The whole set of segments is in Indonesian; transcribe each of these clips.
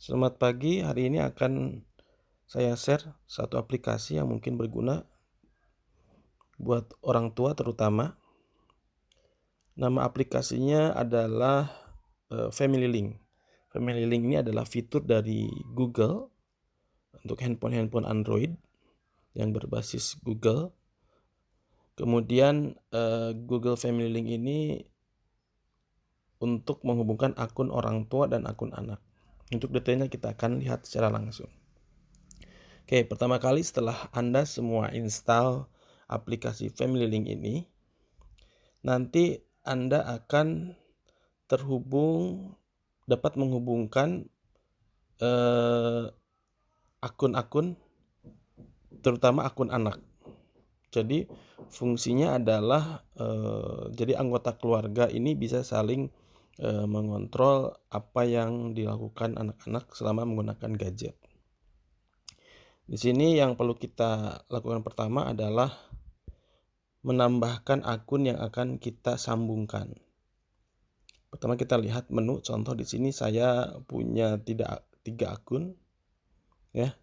Selamat pagi, hari ini akan saya share satu aplikasi yang mungkin berguna buat orang tua terutama. Nama aplikasinya adalah Family Link. Family Link ini adalah fitur dari Google untuk handphone Android yang berbasis Google. Kemudian Google Family Link ini untuk menghubungkan akun orang tua dan akun anak. Untuk detailnya kita akan lihat secara langsung. Oke, pertama kali setelah Anda semua install aplikasi Family Link ini, nanti Anda akan dapat menghubungkan akun-akun, terutama akun anak. Jadi fungsinya adalah jadi anggota keluarga ini bisa saling mengontrol apa yang dilakukan anak-anak selama menggunakan gadget. Di sini yang perlu kita lakukan pertama adalah menambahkan akun yang akan kita sambungkan. Pertama kita lihat menu, contoh di sini saya punya 3 akun ya.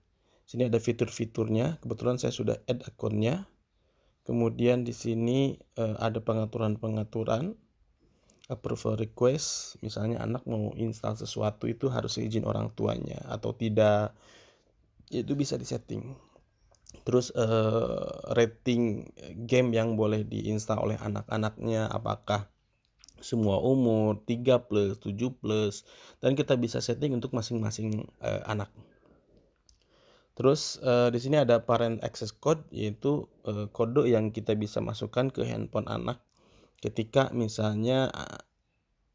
Sini ada fitur-fiturnya, kebetulan saya sudah add akunnya. Kemudian di sini ada pengaturan-pengaturan, approval request, misalnya anak mau install sesuatu itu harus izin orang tuanya atau tidak, itu bisa disetting. Terus rating game yang boleh diinstal oleh anak-anaknya, apakah semua umur, 3+, 7+, dan kita bisa setting untuk masing-masing anak. Terus di sini ada parent access code, yaitu kode yang kita bisa masukkan ke handphone anak ketika misalnya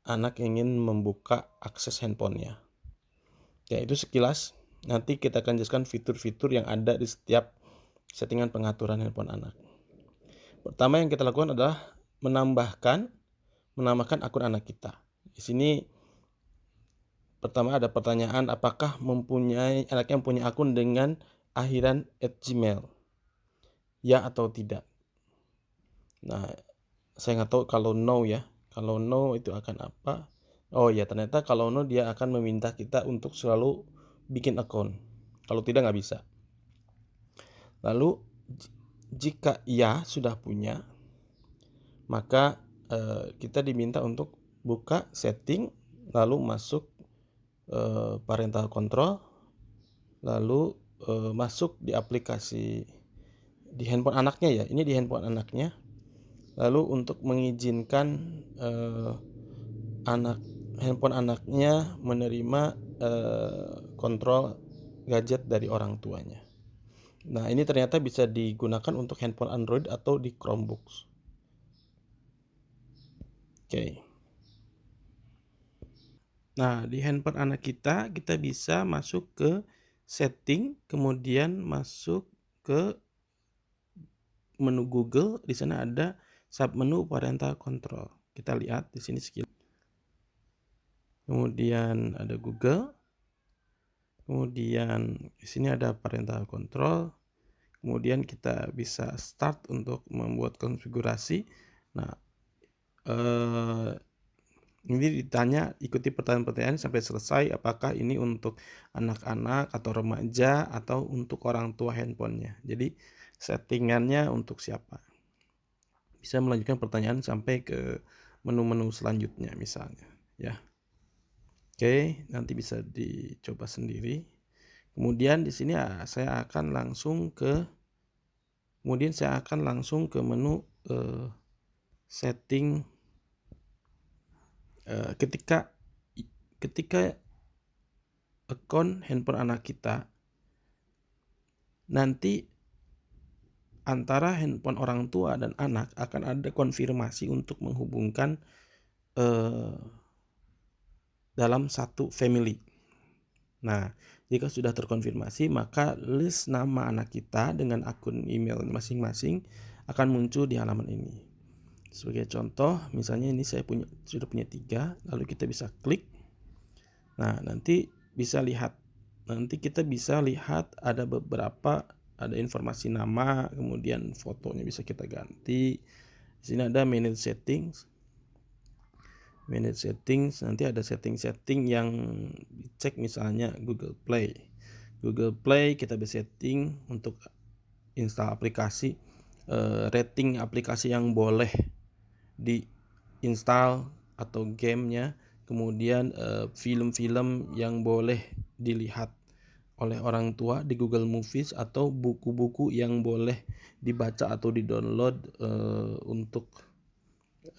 anak ingin membuka akses handphonenya. Ya, itu sekilas. Nanti kita akan jelaskan fitur-fitur yang ada di setiap settingan pengaturan handphone anak. Pertama yang kita lakukan adalah menambahkan akun anak kita. Di sini pertama ada pertanyaan, apakah anaknya mempunyai akun dengan akhiran @gmail? Ya atau tidak. Nah, saya nggak tahu kalau no ya. Kalau no itu akan apa? Oh ya, ternyata kalau no dia akan meminta kita untuk selalu bikin akun. Kalau tidak nggak bisa. Lalu jika ya sudah punya, maka kita diminta untuk buka setting, lalu masuk parental control, lalu masuk di aplikasi di handphone anaknya ya. Ini di handphone anaknya. Lalu untuk mengizinkan handphone anaknya menerima kontrol gadget dari orang tuanya. Nah, ini ternyata bisa digunakan untuk handphone Android atau di Chromebooks. Oke. Nah, di handphone anak kita bisa masuk ke setting, kemudian masuk ke menu Google. Di sana ada submenu parental control. Kita lihat di sini sekilas. Kemudian ada Google. Kemudian di sini ada parental control. Kemudian kita bisa start untuk membuat konfigurasi. Nah, ini ditanya, ikuti pertanyaan-pertanyaan sampai selesai, apakah ini untuk anak-anak atau remaja atau untuk orang tua handphonenya. Jadi settingannya untuk siapa. Bisa melanjutkan pertanyaan sampai ke menu-menu selanjutnya misalnya ya. Oke, nanti bisa dicoba sendiri. Kemudian di sini saya akan langsung ke menu setting ketika akun handphone anak kita, nanti antara handphone orang tua dan anak akan ada konfirmasi untuk menghubungkan dalam satu family. Nah, jika sudah terkonfirmasi, maka list nama anak kita dengan akun email masing-masing akan muncul di halaman ini. Sebagai contoh, misalnya ini saya sudah punya 3, lalu kita bisa klik. Nah, nanti kita bisa lihat ada ada informasi nama, kemudian fotonya bisa kita ganti. Di sini ada manage settings. Manage settings, nanti ada setting-setting yang dicek, misalnya Google Play. Google Play kita bisa setting untuk install aplikasi, rating aplikasi yang boleh diinstal atau gamenya, kemudian film-film yang boleh dilihat oleh orang tua di Google Movies, atau buku-buku yang boleh dibaca atau di-download untuk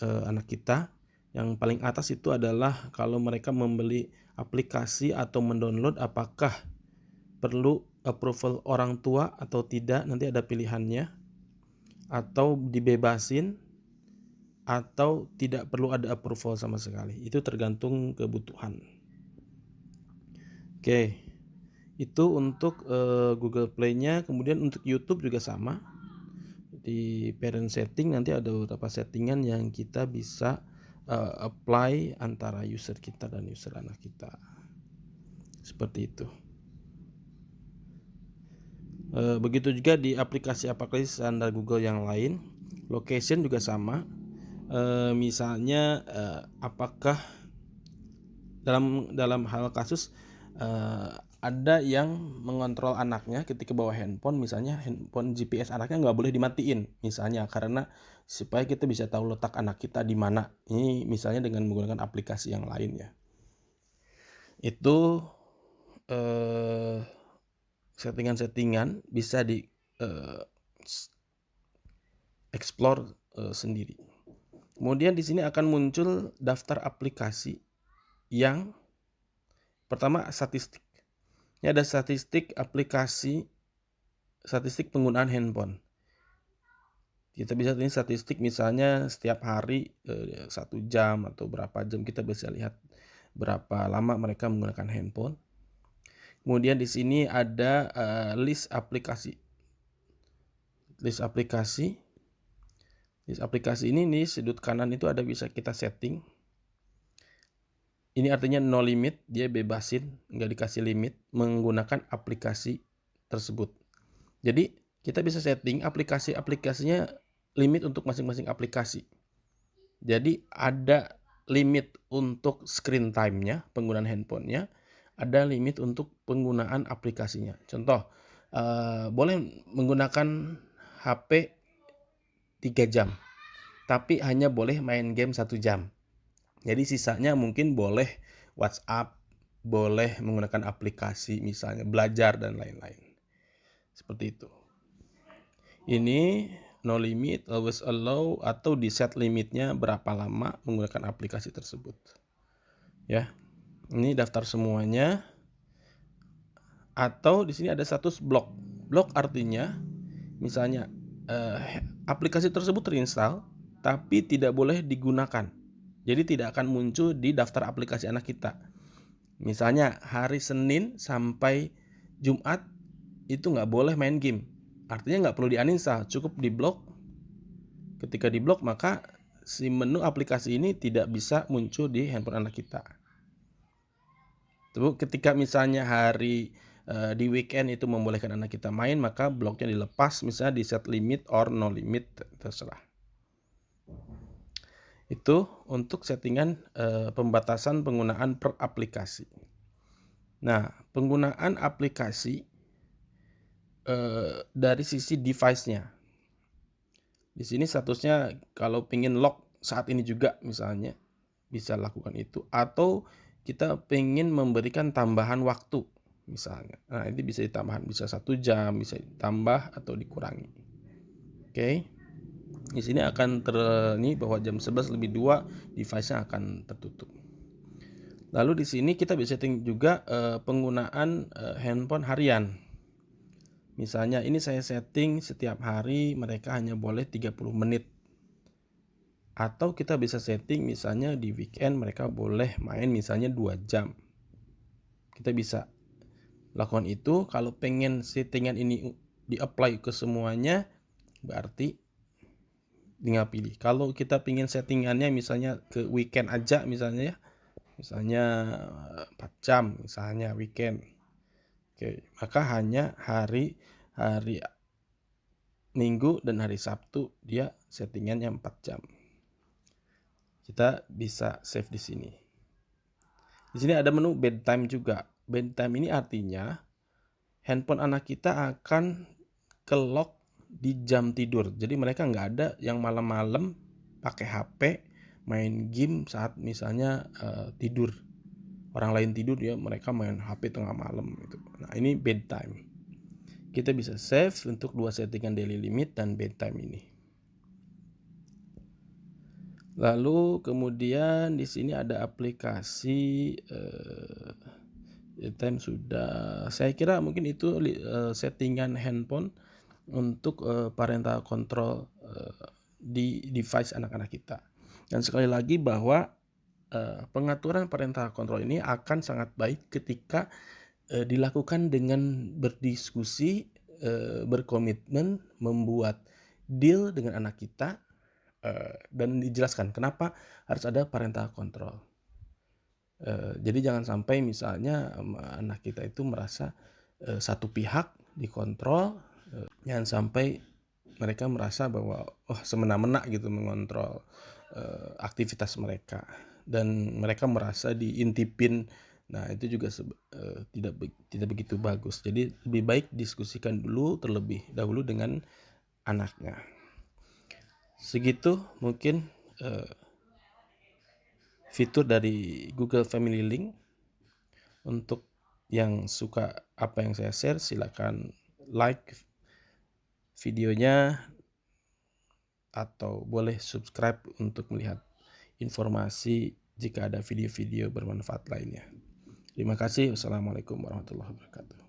anak kita. Yang paling atas itu adalah kalau mereka membeli aplikasi atau mendownload, apakah perlu approval orang tua atau tidak, nanti ada pilihannya, atau dibebasin, atau tidak perlu ada approval sama sekali. Itu tergantung kebutuhan. Oke, itu untuk Google Play-nya. Kemudian untuk YouTube juga sama. Di parent setting nanti ada beberapa settingan yang kita bisa apply antara user kita dan user anak kita. Seperti itu. Begitu juga di aplikasi-aplikasi standar Google yang lain. Location juga sama. Misalnya apakah dalam hal kasus ada yang mengontrol anaknya ketika bawa handphone, misalnya handphone GPS anaknya nggak boleh dimatiin, misalnya, karena supaya kita bisa tahu letak anak kita di mana. Ini misalnya dengan menggunakan aplikasi yang lain ya. Itu settingan-settingan bisa di explore sendiri. Kemudian di sini akan muncul daftar aplikasi yang pertama statistik. Ini ada statistik aplikasi, statistik penggunaan handphone. Kita bisa lihat statistik, misalnya setiap hari 1 jam atau berapa jam, kita bisa lihat berapa lama mereka menggunakan handphone. Kemudian di sini ada list aplikasi. List aplikasi ini di sudut kanan itu ada, bisa kita setting. Ini artinya no limit, dia bebasin, nggak dikasih limit menggunakan aplikasi tersebut. Jadi kita bisa setting aplikasinya, limit untuk masing-masing aplikasi. Jadi ada limit untuk screen time-nya, penggunaan handphonenya, ada limit untuk penggunaan aplikasinya. Contoh, boleh menggunakan HP 3 jam, tapi hanya boleh main game 1 jam. Jadi sisanya mungkin boleh WhatsApp, boleh menggunakan aplikasi, misalnya belajar dan lain-lain. Seperti itu. Ini no limit, always allow, atau di set limitnya berapa lama menggunakan aplikasi tersebut. Ya, ini daftar semuanya. Atau di sini ada status block. Block artinya, misalnya aplikasi tersebut terinstall, tapi tidak boleh digunakan. Jadi tidak akan muncul di daftar aplikasi anak kita. Misalnya hari Senin sampai Jumat itu nggak boleh main game. Artinya nggak perlu di-uninstall, cukup di-block. Ketika di-block, maka si menu aplikasi ini tidak bisa muncul di handphone anak kita. Tuh, ketika misalnya hari di weekend itu membolehkan anak kita main, maka bloknya dilepas, misalnya di set limit or no limit, terserah. Itu untuk settingan pembatasan penggunaan per aplikasi. Nah, penggunaan aplikasi dari sisi device-nya. Di sini statusnya kalau pengen lock saat ini juga, misalnya bisa lakukan itu, atau kita pengen memberikan tambahan waktu misalnya. Nah, ini bisa ditambahkan, bisa 1 jam, bisa ditambah atau dikurangi. Oke. Di sini akan bahwa jam 11:02 device-nya akan tertutup. Lalu di sini kita bisa setting juga penggunaan handphone harian. Misalnya ini saya setting setiap hari mereka hanya boleh 30 menit. Atau kita bisa setting misalnya di weekend mereka boleh main misalnya 2 jam. Kita bisa lakukan itu. Kalau pengen settingan ini di-apply ke semuanya, berarti tinggal pilih. Kalau kita pengen settingannya misalnya ke weekend aja, misalnya 4 jam misalnya weekend. Oke, maka hanya hari Minggu dan hari Sabtu dia settingannya 4 jam. Kita bisa save di sini. Di sini ada menu bedtime juga. Bedtime ini artinya handphone anak kita akan ke-lock di jam tidur. Jadi mereka nggak ada yang malam-malam pakai HP, main game saat misalnya tidur. Orang lain tidur ya mereka main HP tengah malam gitu. Nah, ini bedtime. Kita bisa save untuk 2 settingan daily limit dan bedtime ini. Lalu kemudian di sini ada aplikasi bedtime sudah. Saya kira mungkin itu settingan handphone untuk parental control di device anak-anak kita. Dan sekali lagi bahwa pengaturan parental control ini akan sangat baik ketika dilakukan dengan berdiskusi, berkomitmen, membuat deal dengan anak kita, dan dijelaskan kenapa harus ada parental control. Jadi jangan sampai misalnya anak kita itu merasa satu pihak dikontrol, jangan sampai mereka merasa bahwa semena-mena gitu mengontrol aktivitas mereka dan mereka merasa diintipin. Nah, itu juga tidak begitu bagus. Jadi lebih baik diskusikan dulu terlebih dahulu dengan anaknya. Segitu mungkin fitur dari Google Family Link. Untuk yang suka apa yang saya share, silakan like videonya atau boleh subscribe untuk melihat informasi jika ada video-video bermanfaat lainnya. Terima kasih. Wassalamualaikum warahmatullahi wabarakatuh.